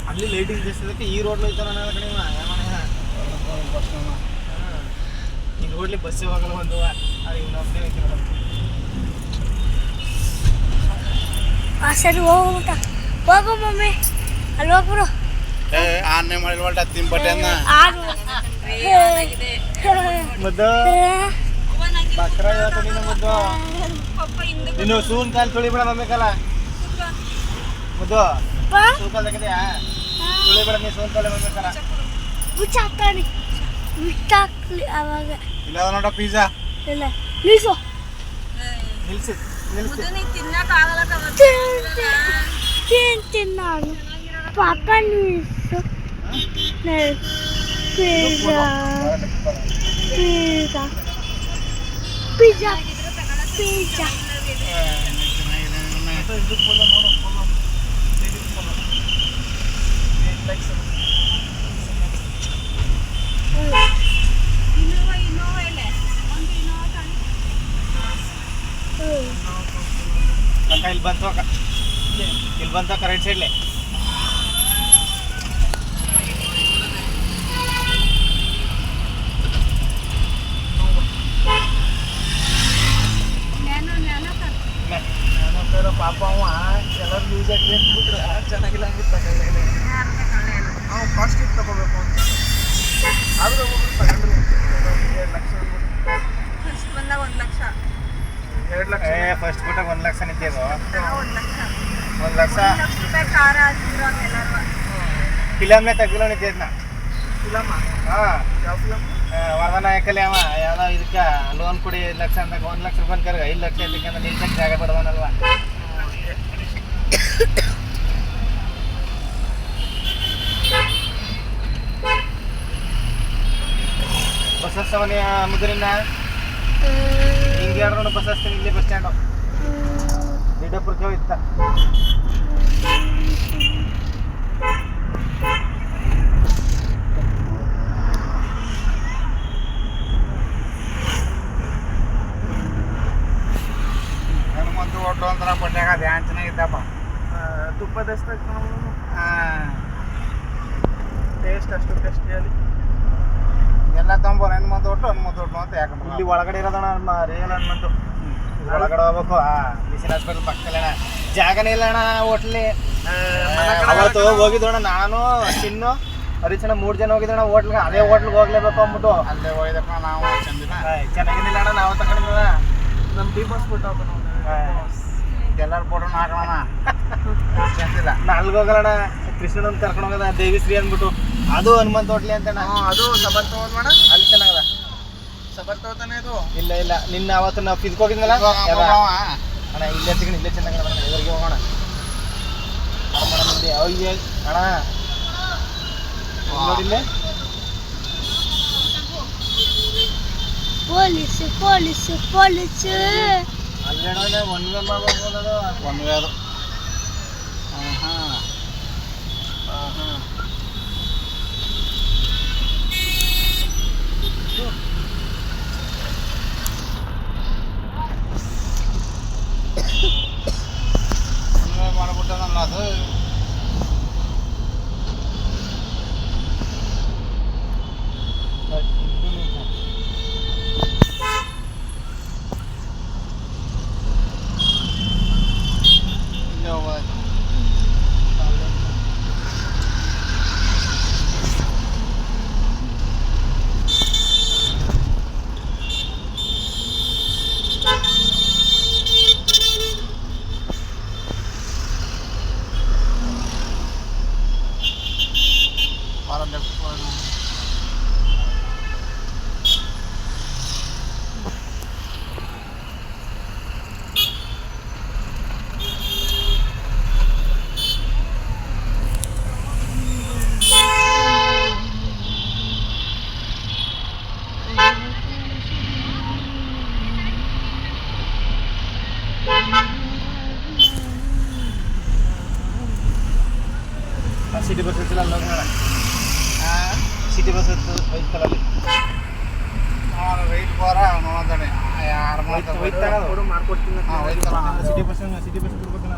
ಅಲ್ಲಿ ಲೈಟಿಂಗ್ ಜಾಸ್ತಿ ಈ ರೋಡ್ ಐತಾನ ಕಡೆ ಈ ರೋಡ್ಲಿ ಬಸ್ ಹೋಗಲ್ಲ ಒಂದು ಸರಿ ಹೋಗ್ಬಿಟ್ಟ ಹೋಗು ಮಮ್ಮಿ ಅಲ್ಲಿ ಹೋಗ್ಬಿಡು ಆನೆ ಮಾಡಿಲ್ವಲ್ಟ ತಿಂಬಟ್ಟೆ ಮುದ್ದು ಬಕ್ರ ನೀನು ಮುದ್ದು ನೀನು ಸೂನ್ ಕಾಲು ತುಳಿಬೇಡ ಮಮ್ಮಿ ಕಾಲ ಮುದ್ದು ಸೂನ್ ಕಾಲ್ ತಗದೆಯಾ ತುಳಿಬೇಡ ನೀ ಸೂನ್ ಕಾಲ ಮಮ್ಮಿ ಕಾಲ ಮುಚ್ಚಾಕ್ತಾನೆ ಮುಚ್ಚಾಕ್ಲಿ ಅವಾಗ ಇಲ್ಲ ನೋಡ ಪಿಜ್ಜಾ ಇಲ್ಲ ನಿಲ್ಸು ನಿಲ್ಸಿ ತಿನ್ನಾನು ಪಾಪ ನಿಲ್ಸು ಪಿಜ್ಜಾ ಪಿಜ್ಜಾ ಪಿಜ್ಜಾ ಪಿಜ್ಜಾ ಇಲ್ಲಿ ಬಂತು ರೈಟ್ ಸೈಡ್ಲೆ ಪಾಪ ಅವ ಎಲ್ಲರೂ ಯೂಸ್ ಆಗಲಿ ಅಂದ್ಬಿಟ್ರೆ ಚೆನ್ನಾಗಿಲ್ಲ ಹಂಗಿತ್ತು ನಾವು ಕಾಸ್ಟ್ಲಿ ತಗೋಬೇಕು ಅಂತ ಆದರೂ ಒಬ್ಬೊಬ್ರು ತಗೊಂಡ್ರು 2 ಲಕ್ಷ ಫಸ್ಟ್ ಬಂದಾಗ 1 ಲಕ್ಷ 2 ಲಕ್ಷ ಫಸ್ಟ್ ಕೊಟ್ಟಾಗ 1 ಲಕ್ಷ ನಿಂತಿದ್ದು 1 ಲಕ್ಷ 1 ಲಕ್ಷ ರೂಪಾಯಿ ಕಾರ ಹಾಕಿದ್ರು ಎಲ್ಲರೂ ಫಿಲಮ್ನೇ ತೆಗ್ದಿಲ್ಲ ನಿಂತಿದ್ನ ಫಿಲಮ್ಮ ಹಾಂ ಯಾವ ಫಿಲಮ್ ವರದನಾಯಕಲ್ಲಿ ಅವ ಯಾವುದೋ ಇದಕ್ಕೆ ಲೋನ್ ಕೊಡಿ 1 ಲಕ್ಷ ಅಂದಾಗ 1 ಲಕ್ಷ ರೂಪಾಯಿ ಕರ್ಗ 5 ಲಕ್ಷ ಇದ್ದಕ್ಕೆ ಅಂದ್ರೆ ನಿಲ್ಸಕ್ಕೆ ಜಾಗ ಬಿಡೋದನಲ್ವ ಬಸವನಿ ಮುದ್ರಿನ ಹಿಂಗೆ ಹೇಳ್ರು ಬಸ್ ಹಚ್ತೀನಿ ಇಲ್ಲಿ ಬಸ್ ಸ್ಟ್ಯಾಂಡು ದಿಡ್ಡಪುರಕ್ಕೆ ಹೋಗಿತ್ತ ಹನುಮಂತು ಒಟ್ಟು ಒಂಥರ ಪಟ್ಯಾಗ ಧ್ಯಾನ್ ಚೆನ್ನಾಗಿದ್ದಪ್ಪ ತುಪ್ಪದ ಟೇಸ್ಟ್ ಅಷ್ಟು ಟೇಸ್ಟಿಯಲ್ಲಿ ಎಲ್ಲ ತೊಂಬರು ಹನುಮಂತು ಒಟ್ಟು ಅಂತ ಯಾಕಂದ್ರೆ ಇಲ್ಲಿ ಒಳಗಡೆ ಇರೋದಣ್ಣ ರಿಯಲ್ ಹನುಮಂತು ಒಳಗಡೆ ಹೋಗ್ಬೇಕು ಬಿಸಿನ ಹಾಸ್ಪಿಟಲ್ ಪಕ್ಕದಲ್ಲ ಜಾಗನೇ ಇಲ್ಲ ಅಣ್ಣ ಹೋಟ್ಲಿ ಅವತ್ತು ಹೋಗಿದ್ದೋಣ ನಾನು ಚಿನ್ನು ಹರಿಚನ 3 ಜನ ಹೋಗಿದ್ದೋಣ ಹೋಟ್ಲ್ಗೆ ಅದೇ ಹೋಟ್ಲಿಗೆ ಹೋಗ್ಲೇಬೇಕು ಅಂದ್ಬಿಟ್ಟು ಅಲ್ಲೇ ಹೋಗಿದಪ್ಪ ನಾವು ಚಂದಿನ ಚೆನ್ನಾಗಿದ್ದಿಲ್ಲ ಅಣ್ಣ ನಾವು ತಗೊಂಡಿದ್ದ ನಮ್ಮ ಡಿ ಬಾಸ್ ಫೋಟೋ ಎಲ್ಲರೂ ಫೋಟೋನ ಹಾಕೋಣ ಚಂದಿಲ್ಲ ನಾ ಅಲ್ಲಿಗೆ ಹೋಗಲ್ಲಣ್ಣ ಕೃಷ್ಣನ ಕರ್ಕೊಂಡು ಹೋಗದ ದೇವಿಶ್ರೀ ಅಂದ್ಬಿಟ್ಟು ಅದು ಹನುಮಂತ ಹೋಟ್ಲಿ ಅಂತಣ್ಣ ಅದು ಸಬರ್ ತಗೋದ್ ಮೇಡ ಅಲ್ಲಿ ಚೆನ್ನಾಗದ ಸಬರ್ ತಗೋತಾನೆ ಇದು ಇಲ್ಲ ನಿನ್ನ ಅವತ್ತು ನಾವು ಫಿದ್ಕ್ ಹೋಗಿದ್ನಲ್ಲ ಅಣ್ಣ ಇಲ್ಲೇ ಸಿಗೋಣ ಇಲ್ಲೇ ಚೆನ್ನಾಗದ ಇವರಿಗೆ ಹೋಗೋಣ ಮುಂದೆ ಅಯ್ಯ ಅಣ್ಣ ನೋಡಿಲ್ಲೇ ಪೊಲೀಸು ಪೊಲೀಸು ಪೊಲೀಸು ಅಲ್ಲೇನೋ ಒನ್ ವೇ ಮಾಡ್ಬೋದು ಒನ್ ವೇ ಅದು ಹಾಂ ಮಾಡ್ಬಿಟ್ಟದಲ್ಲ ಅದು ಸಿಟಿ ಬಸ್ ಇರ್ತಿಲ್ಲ ಅಲ್ಲಿ ಹೋಗೋಣ ಸಿಟಿ ಬಸ್ ಇರ್ತದೆ 5 ಕಲಲ್ಲಿ ರೈಟ್ ಬರ ಅವನು ಮಾತಾಡಿ ಯಾರು ಮಾತಾಡ್ತಾರೆ ಹೋಯ್ತಾ ಕೊಡು ಮಾಡ್ಕೊಡ್ತೀನಿ ಹಾಂ ಹೋಯ್ತಲ್ಲ ಸಿಟಿ ಬಸ್ ಕೊಡ್ಬೇಕು ನಾನು